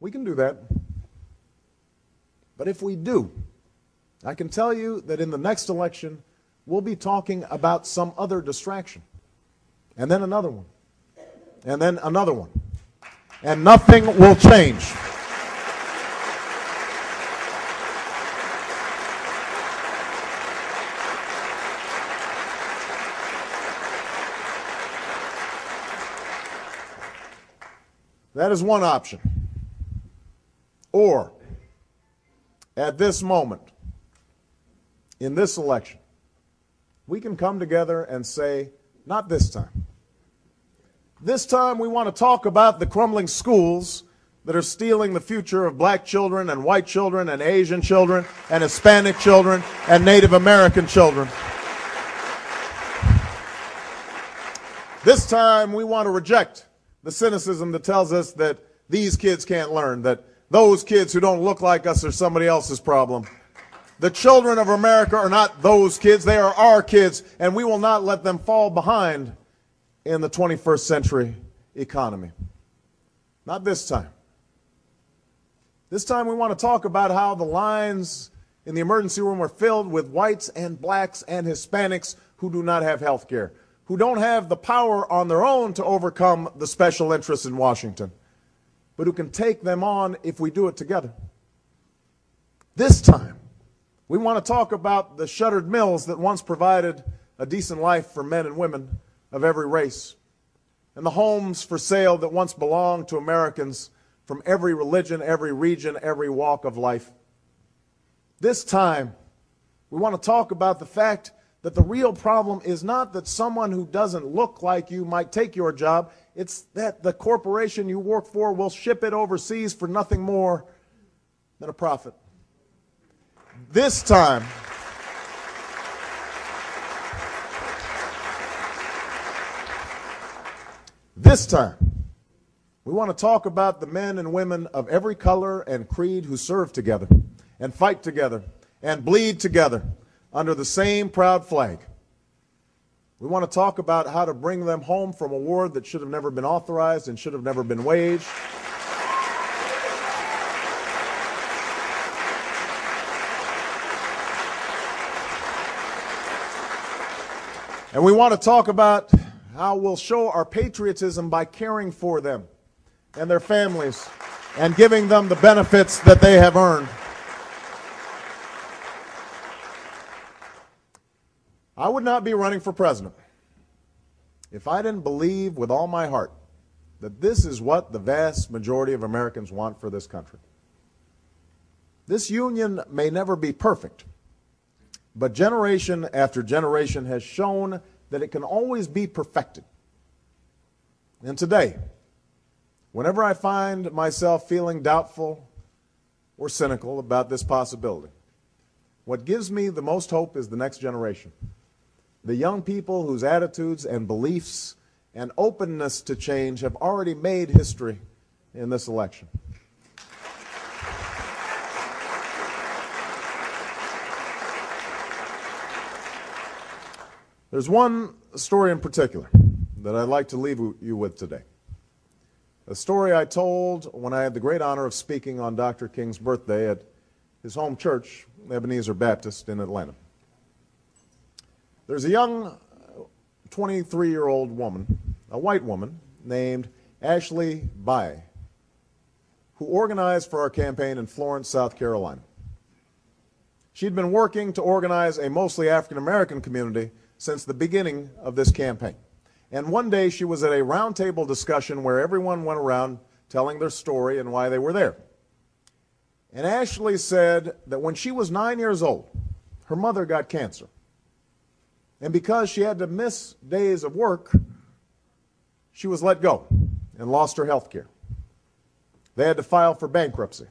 We can do that. But if we do, I can tell you that in the next election, we'll be talking about some other distraction. And then another one. And then another one. And nothing will change. That is one option. Or, at this moment, in this election, we can come together and say, not this time. This time we want to talk about the crumbling schools that are stealing the future of black children and white children and Asian children and Hispanic children and Native American children. This time we want to reject the cynicism that tells us that these kids can't learn, that those kids who don't look like us are somebody else's problem. The children of America are not those kids, they are our kids, and we will not let them fall behind in the 21st century economy. Not this time. This time we want to talk about how the lines in the emergency room are filled with whites and blacks and Hispanics who do not have health care, who don't have the power on their own to overcome the special interests in Washington, but who can take them on if we do it together. This time, we want to talk about the shuttered mills that once provided a decent life for men and women of every race, and the homes for sale that once belonged to Americans from every religion, every region, every walk of life. This time, we want to talk about the fact that the real problem is not that someone who doesn't look like you might take your job, it's that the corporation you work for will ship it overseas for nothing more than a profit. This time, we want to talk about the men and women of every color and creed who serve together and fight together and bleed together under the same proud flag. We want to talk about how to bring them home from a war that should have never been authorized and should have never been waged. And we want to talk about how we'll show our patriotism by caring for them and their families and giving them the benefits that they have earned. I would not be running for president if I didn't believe with all my heart that this is what the vast majority of Americans want for this country. This union may never be perfect, but generation after generation has shown that it can always be perfected. And today, whenever I find myself feeling doubtful or cynical about this possibility, what gives me the most hope is the next generation. The young people whose attitudes and beliefs and openness to change have already made history in this election. There's one story in particular that I'd like to leave you with today. A story I told when I had the great honor of speaking on Dr. King's birthday at his home church, Ebenezer Baptist in Atlanta. There's a young 23-year-old woman, a white woman, named Ashley Bae, who organized for our campaign in Florence, South Carolina. She'd been working to organize a mostly African-American community since the beginning of this campaign. And one day she was at a roundtable discussion where everyone went around telling their story and why they were there. And Ashley said that when she was 9 years old, her mother got cancer. And because she had to miss days of work, she was let go and lost her health care. They had to file for bankruptcy.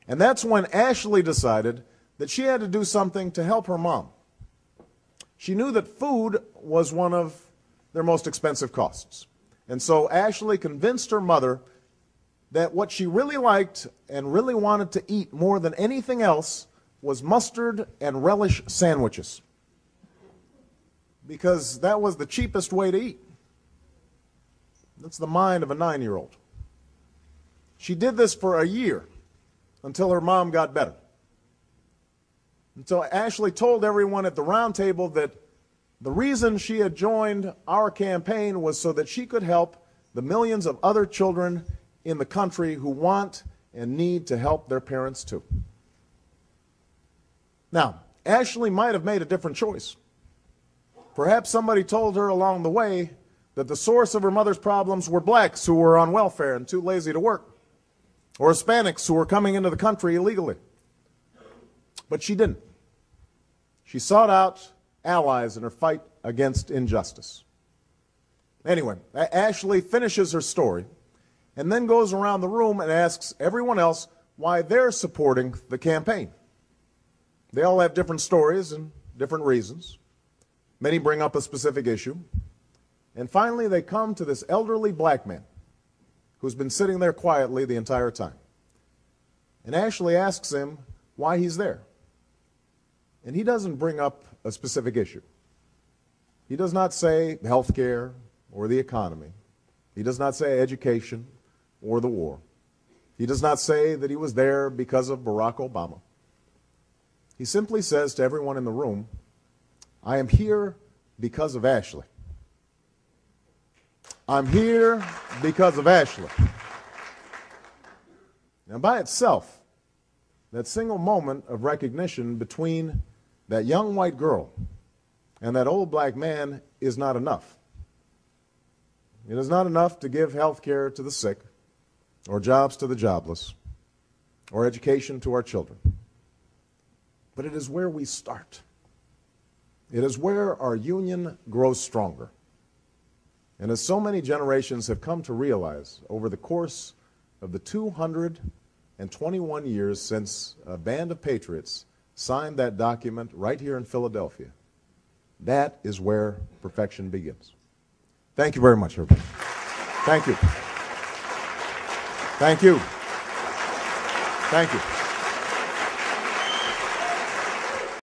And that's when Ashley decided that she had to do something to help her mom. She knew that food was one of their most expensive costs. And so Ashley convinced her mother that what she really liked and really wanted to eat more than anything else was mustard and relish sandwiches, because that was the cheapest way to eat. That's the mind of a 9-year-old. She did this for a year until her mom got better. Until Ashley told everyone at the round table that the reason she had joined our campaign was so that she could help the millions of other children in the country who want and need to help their parents too. Now, Ashley might have made a different choice. Perhaps somebody told her along the way that the source of her mother's problems were blacks who were on welfare and too lazy to work, or Hispanics who were coming into the country illegally. But she didn't. She sought out allies in her fight against injustice. Anyway, Ashley finishes her story and then goes around the room and asks everyone else why they're supporting the campaign. They all have different stories and different reasons. Many bring up a specific issue. And finally, they come to this elderly black man who's been sitting there quietly the entire time. And Ashley asks him why he's there. And he doesn't bring up a specific issue. He does not say health care or the economy. He does not say education or the war. He does not say that he was there because of Barack Obama. He simply says to everyone in the room, I am here because of Ashley. I'm here because of Ashley. Now, by itself, that single moment of recognition between that young white girl and that old black man is not enough. It is not enough to give health care to the sick, or jobs to the jobless, or education to our children. But it is where we start. It is where our union grows stronger. And as so many generations have come to realize over the course of the 221 years since a band of patriots signed that document right here in Philadelphia, that is where perfection begins. Thank you very much, everybody. Thank you. Thank you. Thank you.